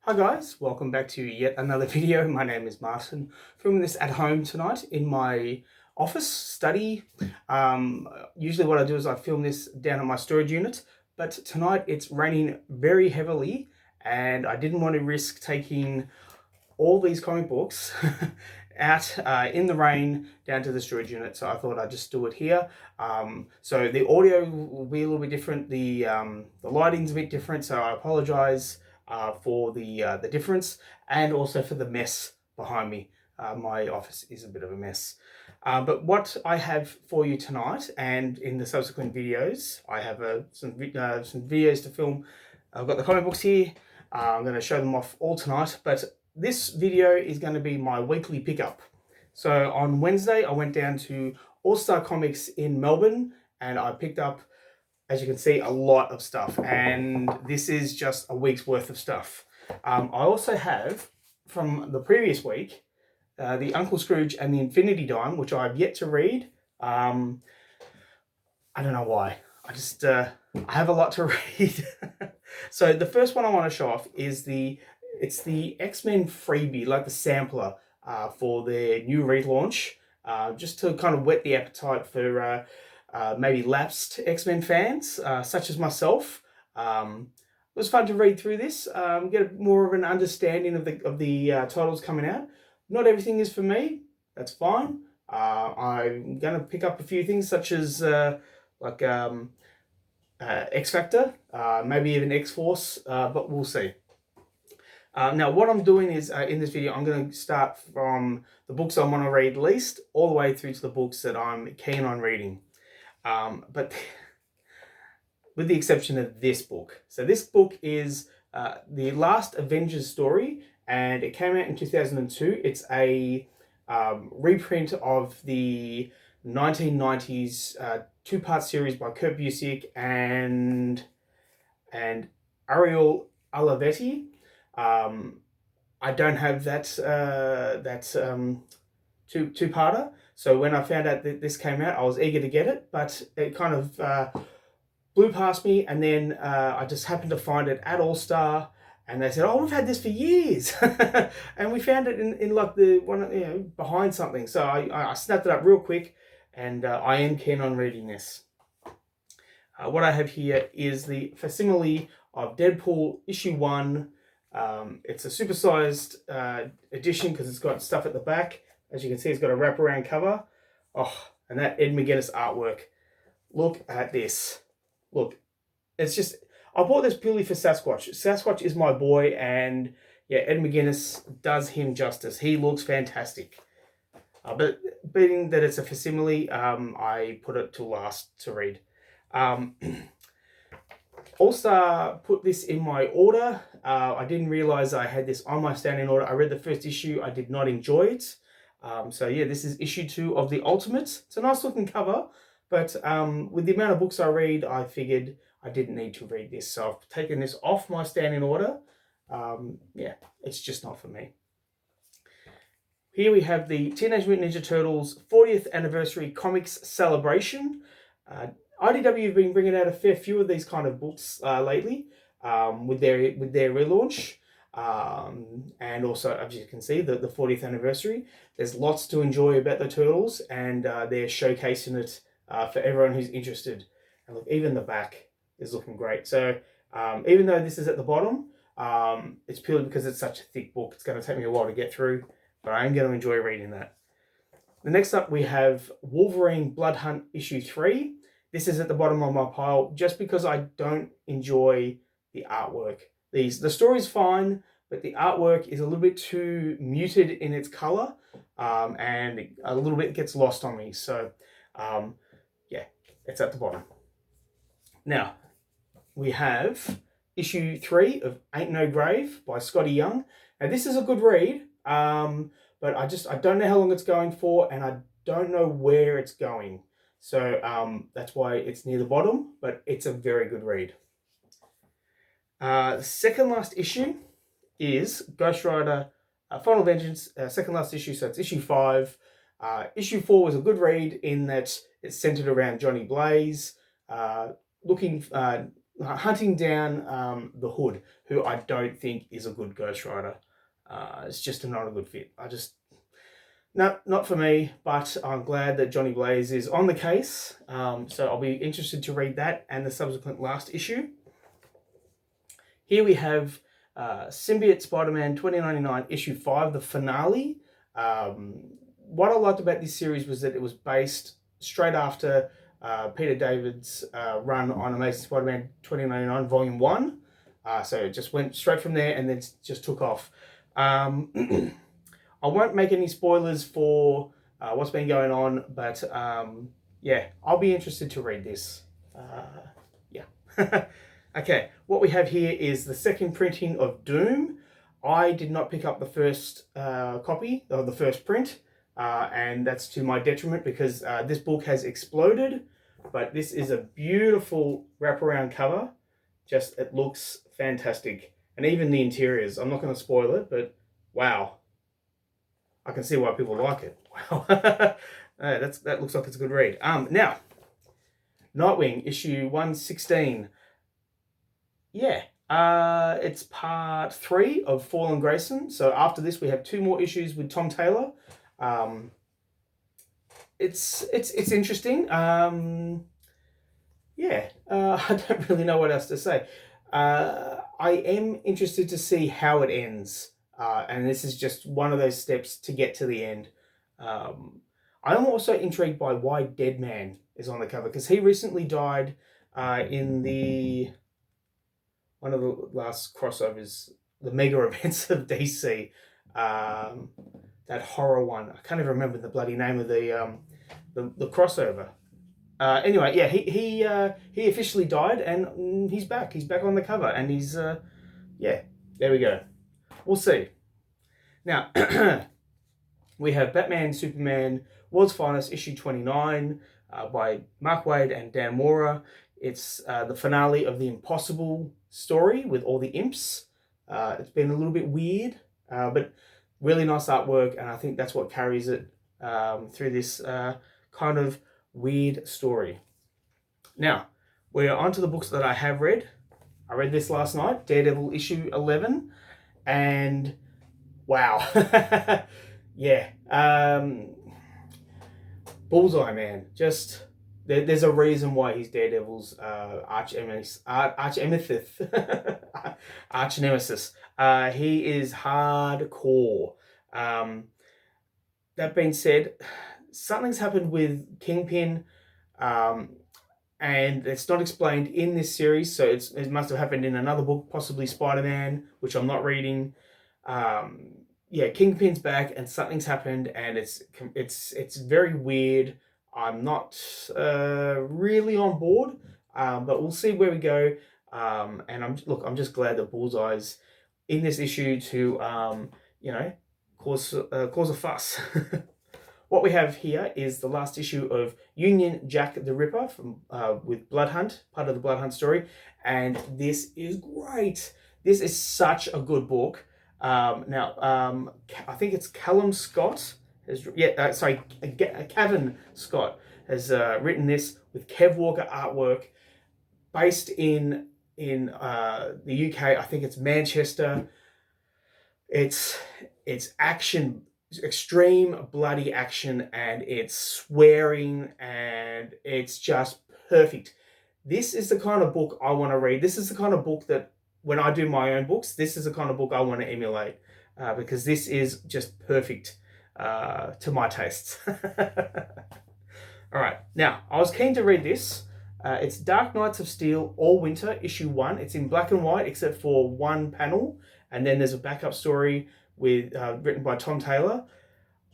Hi guys, welcome back to yet another video. My name is Martin. Filming this at home tonight in my office study. Usually what I do is I film this down at my storage unit, but tonight it's raining very heavily and I didn't want to risk taking all these comic books out in the rain down to the storage unit, so I thought I'd just do it here. So the audio will be a little bit different, the lighting's a bit different, so I apologize for the difference and also for the mess behind me. My office is a bit of a mess. But what I have for you tonight and in the subsequent videos, I have some videos to film. I've got the comic books here. I'm going to show them off all tonight, but this video is going to be my weekly pickup. So on Wednesday, I went down to All Star Comics in Melbourne and I picked up, as you can see, a lot of stuff. And this is just a week's worth of stuff. I also have, from the previous week, the Uncle Scrooge and the Infinity Dime, which I've yet to read. I don't know why. I have a lot to read. So the first one I want to show off is the X-Men freebie, like the sampler for their new relaunch, just to kind of whet the appetite for maybe lapsed X-Men fans, such as myself. It was fun to read through this, get more of an understanding of the titles coming out. Not everything is for me. That's fine. I'm going to pick up a few things such as like X Factor, maybe even X Force, but we'll see. Now, what I'm doing is in this video, I'm going to start from the books I want to read least, all the way through to the books that I'm keen on reading. But with the exception of this book. So this book is the last Avengers story, and it came out in 2002. It's a reprint of the 1990s two-part series by Kurt Busiek and Ariel Olivetti. I don't have that two-parter, so when I found out that this came out, I was eager to get it, but it kind of blew past me, and then I just happened to find it at All Star, and they said, "Oh, we've had this for years," and we found it in like the one, behind something. So I snapped it up real quick, and I am keen on reading this. What I have here is the facsimile of Deadpool issue 1. It's a supersized edition because it's got stuff at the back. As you can see, it's got a wraparound cover. Oh, and that Ed McGuinness artwork. Look at this. Look, it's just, I bought this purely for Sasquatch. Sasquatch is my boy, and yeah, Ed McGuinness does him justice. He looks fantastic. But being that it's a facsimile, I put it to last to read. All Star put this in my order. I didn't realize I had this on my standing order. I read the first issue. I did not enjoy it. So yeah, this is issue 2 of the Ultimate. It's a nice looking cover, but with the amount of books I read, I figured I didn't need to read this. So I've taken this off my standing order. Yeah, it's just not for me. Here we have the Teenage Mutant Ninja Turtles 40th Anniversary Comics Celebration. IDW have been bringing out a fair few of these kind of books lately with their relaunch. And also, as you can see, the 40th anniversary. There's lots to enjoy about the Turtles, and they're showcasing it for everyone who's interested. And look, even the back is looking great. So even though this is at the bottom, it's purely because it's such a thick book. It's going to take me a while to get through, but I am going to enjoy reading that. The next up, we have Wolverine Blood Hunt issue 3. This is at the bottom of my pile just because I don't enjoy the artwork. The story's fine, but the artwork is a little bit too muted in its color, and a little bit gets lost on me. So, yeah, it's at the bottom. Now, we have issue 3 of Ain't No Grave by Scotty Young. Now, this is a good read, but I don't know how long it's going for, and I don't know where it's going. So that's why it's near the bottom, but it's a very good read. The second last issue is Ghost Rider Final Vengeance, second last issue, so it's issue 5. Issue 4 was a good read in that it's centered around Johnny Blaze, looking hunting down the Hood, who I don't think is a good Ghost Rider. It's just not a good fit. No, not for me, but I'm glad that Johnny Blaze is on the case. So I'll be interested to read that and the subsequent last issue. Here we have Symbiote Spider-Man 2099 issue 5, the finale. What I liked about this series was that it was based straight after Peter David's run on Amazing Spider-Man 2099 Volume 1. So it just went straight from there and then just took off. I won't make any spoilers for what's been going on, but yeah, I'll be interested to read this. Yeah. Okay, what we have here is the second printing of Doom. I did not pick up the first copy, or the first print, and that's to my detriment because this book has exploded, but this is a beautiful wraparound cover. Just, it looks fantastic. And even the interiors, I'm not going to spoil it, but wow. I can see why people like it. Wow. That looks like it's a good read. Now, Nightwing, issue 116. Yeah, it's part 3 of Fallen Grayson. So after this, we have 2 more issues with Tom Taylor. It's interesting. Yeah, I don't really know what else to say. I am interested to see how it ends. And this is just one of those steps to get to the end. I'm also intrigued by why Deadman is on the cover, because he recently died in one of the last crossovers, the mega events of DC. That horror one. I can't even remember the bloody name of the crossover. Anyway, yeah, he officially died, and he's back. He's back on the cover, and he's yeah, there we go. We'll see. Now, we have Batman Superman World's Finest, issue 29, by Mark Waid and Dan Mora. It's the finale of the Impossible story with all the imps. It's been a little bit weird, but really nice artwork, and I think that's what carries it through this kind of weird story. Now, we're on to the books that I have read. I read this last night, Daredevil issue 11, and wow. Yeah. Bullseye, man. Just, there's a reason why he's Daredevil's arch nemesis. Arch nemesis. He is hardcore. That being said, something's happened with Kingpin, and it's not explained in this series, so it must have happened in another book, possibly Spider-Man, which I'm not reading. Yeah, Kingpin's back, and something's happened, and it's very weird. I'm not really on board, but we'll see where we go. And I'm just glad that Bullseye's in this issue to cause a fuss. What we have here is the last issue of Union Jack the Ripper from with Bloodhunt, part of the Bloodhunt story, and this is great. This is such a good book. Now, I think it's Callum Scott Cavan Scott has written this with Kev Walker artwork, based in the UK. I think it's Manchester. It's action, extreme bloody action, and it's swearing, and it's just perfect. This is the kind of book I want to read. This is the kind of book that when I do my own books, this is the kind of book I want to emulate, because this is just perfect to my tastes. All right, now, I was keen to read this. It's Dark Knights of Steel All Winter, issue 1. It's in black and white except for one panel, and then there's a backup story with written by Tom Taylor.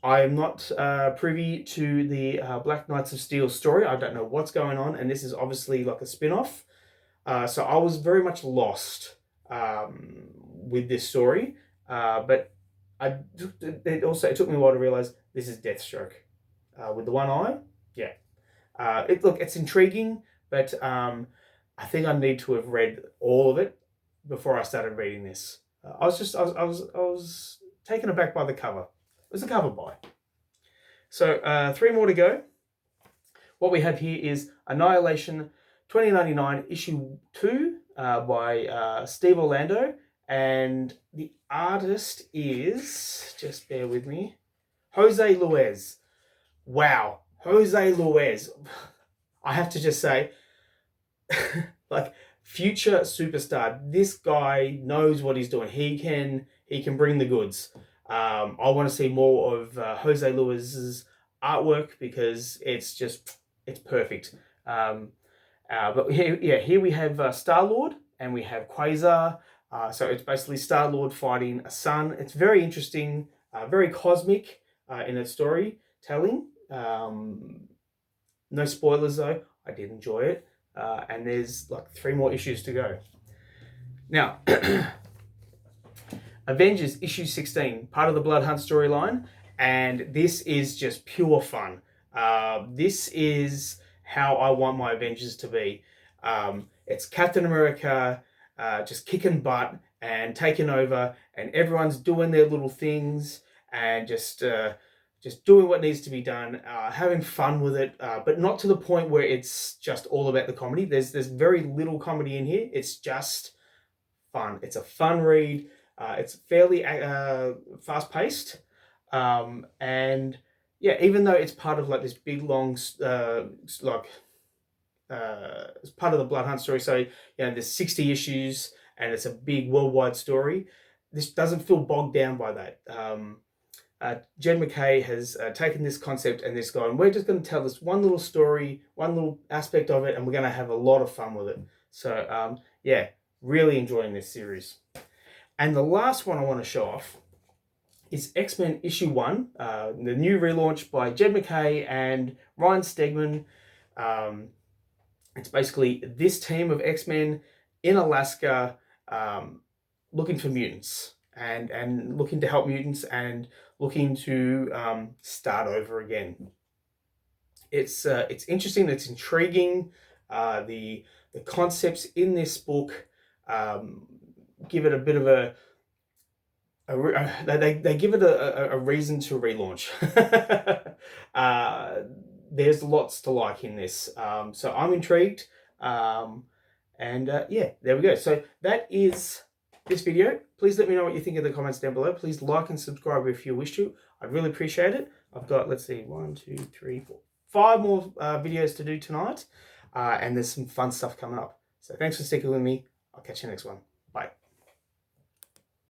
I am not privy to the Black Knights of Steel story. I don't know what's going on, and this is obviously like a spin-off. So I was very much lost with this story, but it took me a while to realize this is Deathstroke with the one eye. Yeah, it's intriguing, but I think I need to have read all of it before I started reading this. I was taken aback by the cover. It was a cover buy. So 3 more to go. What we have here is Annihilation 2099 issue 2 by Steve Orlando, and the artist is, just bear with me, Jose Luis. Wow, Jose Luis. I have to just say, like, future superstar. This guy knows what he's doing. He can bring the goods. I want to see more of Jose Luis's artwork because it's perfect. But here we have Star-Lord and we have Quasar. So it's basically Star-Lord fighting a sun. It's very interesting, very cosmic in its storytelling. No spoilers though. I did enjoy it. And there's like 3 more issues to go. Now, Avengers issue 16, part of the Blood Hunt storyline, and this is just pure fun. This is how I want my Avengers to be. It's Captain America just kicking butt and taking over, and everyone's doing their little things and just doing what needs to be done, having fun with it, but not to the point where it's just all about the comedy. There's very little comedy in here. It's just fun. It's a fun read. It's fairly fast-paced, and yeah, even though it's part of like this big long it's part of the Blood Hunt story, so there's 60 issues and it's a big worldwide story. This doesn't feel bogged down by that. Jed MacKay has taken this concept and this guy, and we're just going to tell this one little story, one little aspect of it, and we're going to have a lot of fun with it. So yeah, really enjoying this series. And the last one I want to show off is X-Men issue 1, the new relaunch by Jed MacKay and Ryan Stegman. It's basically this team of X-Men in Alaska looking for mutants and looking to help mutants and looking to start over again. It's interesting, it's intriguing. The concepts in this book give it a bit of they give it a reason to relaunch. There's lots to like in this, so I'm intrigued, and yeah, there we go. So that is this video. Please let me know what you think in the comments down below. Please like and subscribe if you wish to. I'd really appreciate it. I've got, let's see, 1, 2, 3, 4, 5 more videos to do tonight, and there's some fun stuff coming up. So thanks for sticking with me. I'll catch you next one.